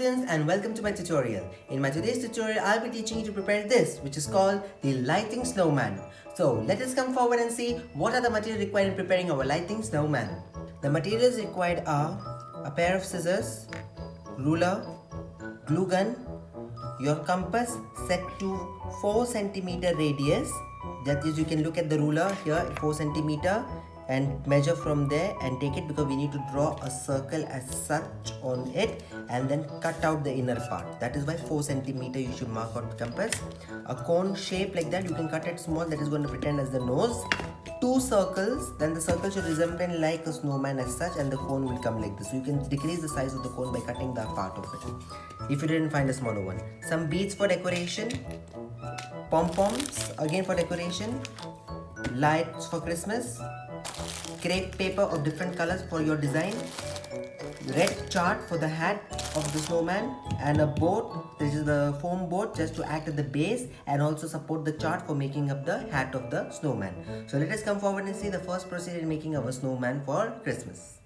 students and welcome to my tutorial. In my today's tutorial, I'll be teaching you to prepare this, which is called the Lighting Snowman. So let us come forward and see what are the materials required in preparing our Lighting Snowman. The materials required are a pair of scissors, ruler, glue gun, your compass set to 4 centimeter radius. That is, you can look at the ruler here, 4 centimeter, and measure from there and take it, because we need to draw a circle as such on it and then cut out the inner part. That is why 4 centimeter you should mark out the compass. A cone shape like that, you can cut it small, that is going to pretend as the nose. 2 circles, then the circle should resemble like a snowman as such, and the cone will come like this. So you can decrease the size of the cone by cutting that part of it if you didn't find a smaller one. Some beads for decoration, pom-poms again for decoration, lights for Christmas, crepe paper of different colors for your design, red chart for the hat of the snowman, and a boat. This is the foam boat just to act at the base and also support the chart for making up the hat of the snowman. So let us come forward and see the first procedure in making our snowman for Christmas.